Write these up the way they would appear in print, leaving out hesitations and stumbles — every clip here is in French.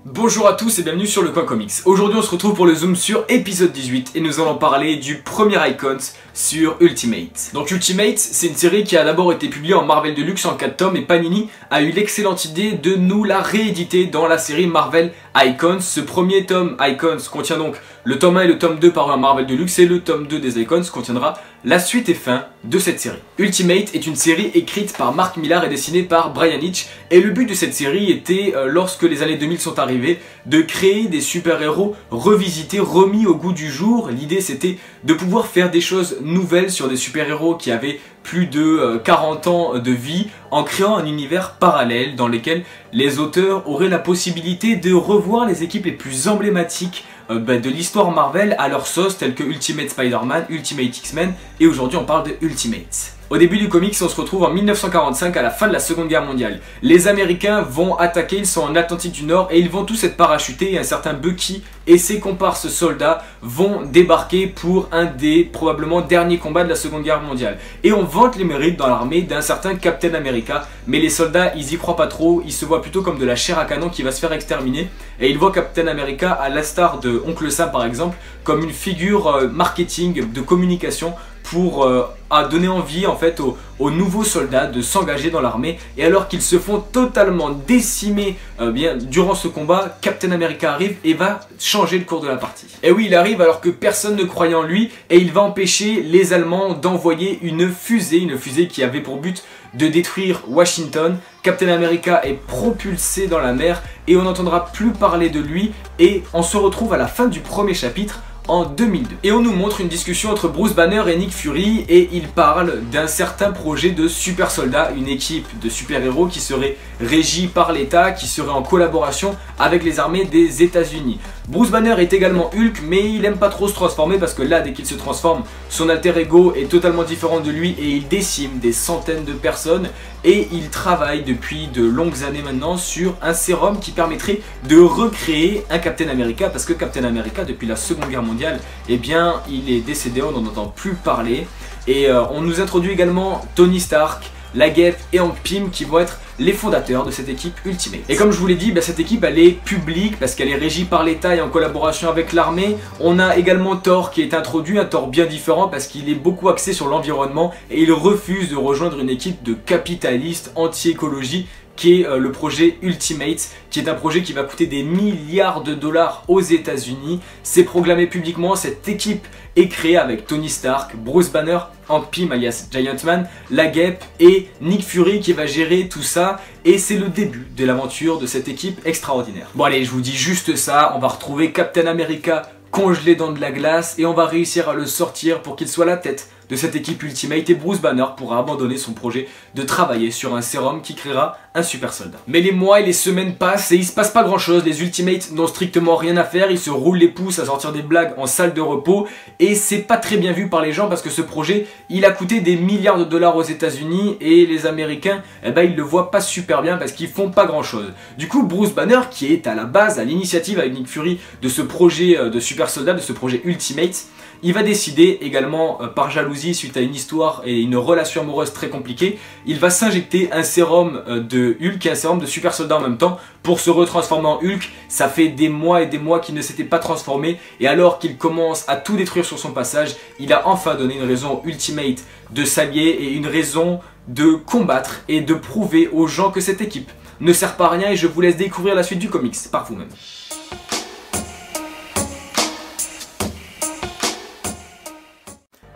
Bonjour à tous et bienvenue sur le Coin Comics. Aujourd'hui on se retrouve pour le zoom sur épisode 18 et nous allons parler du premier Icons sur Ultimate. Donc Ultimate, c'est une série qui a d'abord été publiée en Marvel Deluxe en 4 tomes et Panini a eu l'excellente idée de nous la rééditer dans la série Marvel Icons. Ce premier tome Icons contient donc le tome 1 et le tome 2 parus en Marvel Deluxe et le tome 2 des Icons contiendra la suite et fin de cette série. Ultimate est une série écrite par Mark Millar et dessinée par Brian Hitch et le but de cette série était, lorsque les années 2000 sont arrivées, de créer des super-héros revisités, remis au goût du jour. L'idée c'était de pouvoir faire des choses nouvelles sur des super-héros qui avaient plus de 40 ans de vie en créant un univers parallèle dans lequel les auteurs auraient la possibilité de revoir les équipes les plus emblématiques de l'histoire Marvel à leur sauce, telles que Ultimate Spider-Man, Ultimate X-Men et aujourd'hui on parle de Ultimate. Au début du comics, on se retrouve en 1945 à la fin de la Seconde Guerre mondiale. Les Américains vont attaquer, ils sont en Atlantique du Nord et ils vont tous être parachutés et un certain Bucky et ses comparses soldats vont débarquer pour un des probablement derniers combats de la Seconde Guerre mondiale. Et on vante les mérites dans l'armée d'un certain Captain America, mais les soldats ils y croient pas trop, ils se voient plutôt comme de la chair à canon qui va se faire exterminer et ils voient Captain America à l'instar de Oncle Sam par exemple comme une figure marketing de communication pour donner envie en fait aux nouveaux soldats de s'engager dans l'armée. Et alors qu'ils se font totalement décimer durant ce combat, Captain America arrive et va changer le cours de la partie. Et oui, il arrive alors que personne ne croyait en lui et il va empêcher les Allemands d'envoyer une fusée qui avait pour but de détruire Washington. Captain America est propulsé dans la mer et on n'entendra plus parler de lui et on se retrouve à la fin du premier chapitre en 2002. Et on nous montre une discussion entre Bruce Banner et Nick Fury et ils parlent d'un certain projet de super soldats, une équipe de super-héros qui serait régie par l'État, qui serait en collaboration avec les armées des États-Unis. Bruce Banner est également Hulk, mais il aime pas trop se transformer parce que là, dès qu'il se transforme, son alter ego est totalement différent de lui et il décime des centaines de personnes et il travaille depuis de longues années maintenant sur un sérum qui permettrait de recréer un Captain America parce que Captain America, depuis la Seconde Guerre mondiale, eh bien, il est décédé, on n'en entend plus parler et on nous introduit également Tony Stark, La Guêpe et Hank Pym qui vont être les fondateurs de cette équipe Ultimate. Et comme je vous l'ai dit, cette équipe elle est publique parce qu'elle est régie par l'État et en collaboration avec l'armée. On a également Thor qui est introduit, un Thor bien différent parce qu'il est beaucoup axé sur l'environnement et il refuse de rejoindre une équipe de capitalistes anti-écologie qui est le projet Ultimate, qui est un projet qui va coûter des milliards de dollars aux États-Unis. C'est proclamé publiquement, cette équipe est créée avec Tony Stark, Bruce Banner, Hank Pym alias Giant Man, La Guêpe et Nick Fury qui va gérer tout ça. Et c'est le début de l'aventure de cette équipe extraordinaire. Bon allez, je vous dis juste ça, on va retrouver Captain America congelé dans de la glace et on va réussir à le sortir pour qu'il soit la tête de cette équipe Ultimate et Bruce Banner pourra abandonner son projet de travailler sur un sérum qui créera un super soldat. Mais les mois et les semaines passent et il se passe pas grand chose, les Ultimates n'ont strictement rien à faire, ils se roulent les pouces à sortir des blagues en salle de repos et c'est pas très bien vu par les gens parce que ce projet il a coûté des milliards de dollars aux États-Unis et les Américains ils le voient pas super bien parce qu'ils font pas grand chose. Du coup Bruce Banner qui est à la base, à l'initiative avec Nick Fury de ce projet de super soldat, de ce projet Ultimate, il va décider également par jalousie suite à une histoire et une relation amoureuse très compliquée, il va s'injecter un sérum de Hulk et un sérum de super soldat en même temps pour se retransformer en Hulk. Ça fait des mois et des mois qu'il ne s'était pas transformé et alors qu'il commence à tout détruire sur son passage, il a enfin donné une raison Ultimate de s'allier et une raison de combattre et de prouver aux gens que cette équipe ne sert pas à rien et je vous laisse découvrir la suite du comics par vous-même.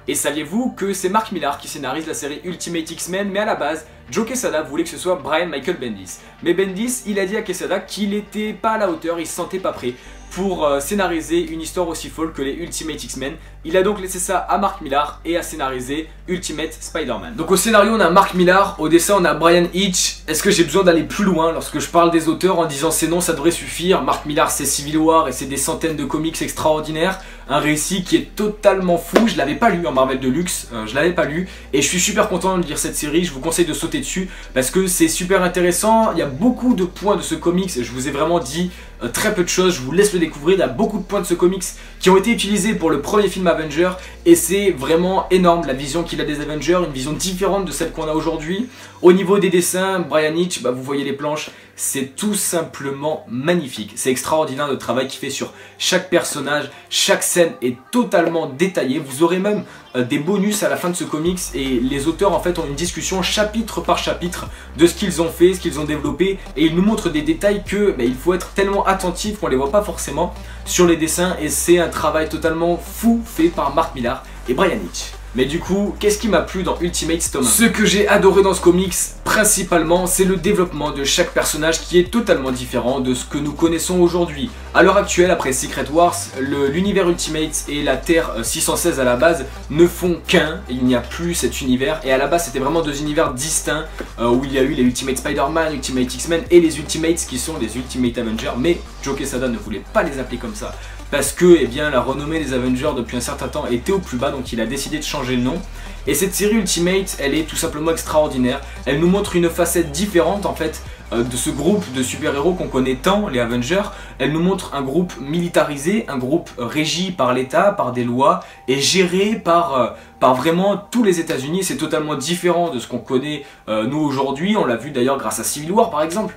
Et saviez-vous que c'est Mark Millar qui scénarise la série Ultimate X-Men, mais à la base, Joe Quesada voulait que ce soit Brian Michael Bendis. Mais Bendis, il a dit à Quesada qu'il n'était pas à la hauteur, il se sentait pas prêt pour scénariser une histoire aussi folle que les Ultimate X-Men. Il a donc laissé ça à Mark Millar et a scénarisé Ultimate Spider-Man. Donc au scénario on a Mark Millar, au dessin on a Brian Hitch. Est-ce que j'ai besoin d'aller plus loin lorsque je parle des auteurs en disant c'est non, ça devrait suffire. Mark Millar c'est Civil War et c'est des centaines de comics extraordinaires. Un récit qui est totalement fou, je l'avais pas lu en Marvel Deluxe, je l'avais pas lu et je suis super content de lire cette série, je vous conseille de sauter dessus parce que c'est super intéressant, il y a beaucoup de points de ce comics, je vous ai vraiment dit très peu de choses, je vous laisse le découvrir, il y a beaucoup de points de ce comics qui ont été utilisés pour le premier film Avengers et c'est vraiment énorme la vision qu'il a des Avengers, une vision différente de celle qu'on a aujourd'hui. Au niveau des dessins, Brian Hitch, vous voyez les planches, c'est tout simplement magnifique. C'est extraordinaire le travail qu'il fait sur chaque personnage, chaque scène est totalement détaillée. Vous aurez même des bonus à la fin de ce comics et les auteurs en fait ont une discussion chapitre par chapitre de ce qu'ils ont fait, ce qu'ils ont développé et ils nous montrent des détails que il faut être tellement attentif qu'on les voit pas forcément sur les dessins et c'est un travail totalement fou fait par Mark Millar et Brian Hitch. Mais du coup, qu'est-ce qui m'a plu dans Ultimate Tome 1? Ce que j'ai adoré dans ce comics, principalement, c'est le développement de chaque personnage qui est totalement différent de ce que nous connaissons aujourd'hui. À l'heure actuelle, après Secret Wars, l'univers Ultimate et la Terre 616 à la base ne font qu'un, il n'y a plus cet univers. Et à la base, c'était vraiment deux univers distincts où il y a eu les Ultimate Spider-Man, Ultimate X-Men et les Ultimates qui sont les Ultimate Avengers. Mais Joe Quesada ne voulait pas les appeler comme ça. Parce que eh bien, la renommée des Avengers depuis un certain temps était au plus bas, donc il a décidé de changer le nom. Et cette série Ultimate, elle est tout simplement extraordinaire. Elle nous montre une facette différente en fait de ce groupe de super-héros qu'on connaît tant, les Avengers. Elle nous montre un groupe militarisé, un groupe régi par l'État, par des lois et géré par vraiment tous les États-Unis. C'est totalement différent de ce qu'on connaît nous aujourd'hui. On l'a vu d'ailleurs grâce à Civil War par exemple.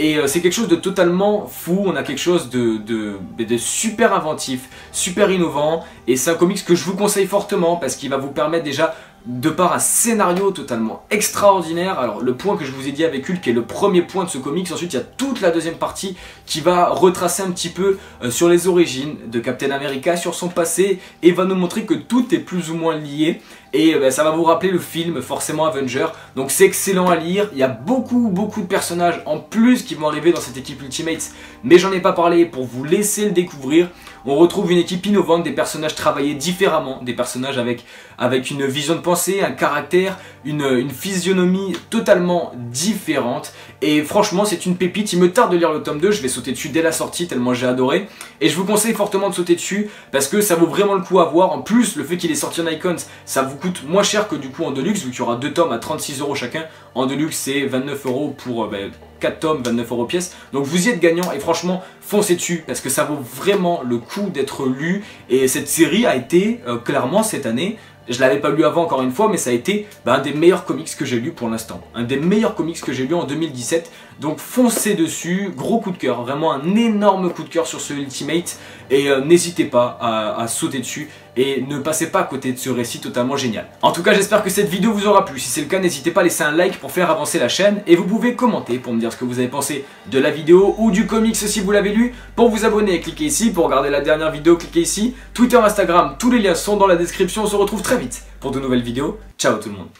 Et c'est quelque chose de totalement fou, on a quelque chose de super inventif, super innovant. Et c'est un comics que je vous conseille fortement parce qu'il va vous permettre déjà, de par un scénario totalement extraordinaire. Alors le point que je vous ai dit avec Hulk est le premier point de ce comics. Ensuite il y a toute la deuxième partie qui va retracer un petit peu sur les origines de Captain America, sur son passé. Et va nous montrer que tout est plus ou moins lié. Et ça va vous rappeler le film forcément Avenger. Donc c'est excellent à lire. Il y a beaucoup de personnages en plus qui vont arriver dans cette équipe Ultimate. Mais j'en ai pas parlé pour vous laisser le découvrir. On retrouve une équipe innovante, des personnages travaillés différemment, des personnages avec une vision de pensée, un caractère, une physionomie totalement différente. Et franchement c'est une pépite, il me tarde de lire le tome 2, je vais sauter dessus dès la sortie tellement j'ai adoré. Et je vous conseille fortement de sauter dessus parce que ça vaut vraiment le coup à voir. En plus le fait qu'il est sorti en Icons, ça vous coûte moins cher que du coup en Deluxe, vu qu'il y aura 2 tomes à 36 € chacun. En Deluxe c'est 29 € pour 4 tomes, 29 € pièce. Donc vous y êtes gagnant et franchement foncez dessus parce que ça vaut vraiment le coup d'être lu. Et cette série a été clairement cette année, je l'avais pas lu avant encore une fois, mais ça a été un des meilleurs comics que j'ai lu pour l'instant. Un des meilleurs comics que j'ai lu en 2017. Donc foncez dessus, gros coup de cœur, vraiment un énorme coup de cœur sur ce Ultimate. Et n'hésitez pas à sauter dessus et ne passez pas à côté de ce récit totalement génial. En tout cas j'espère que cette vidéo vous aura plu. Si c'est le cas, n'hésitez pas à laisser un like pour faire avancer la chaîne. Et vous pouvez commenter pour me dire ce que vous avez pensé de la vidéo ou du comics si vous l'avez lu. Pour vous abonner, cliquez ici. Pour regarder la dernière vidéo, cliquez ici. Twitter, Instagram, tous les liens sont dans la description. On se retrouve très vite pour de nouvelles vidéos. Ciao tout le monde.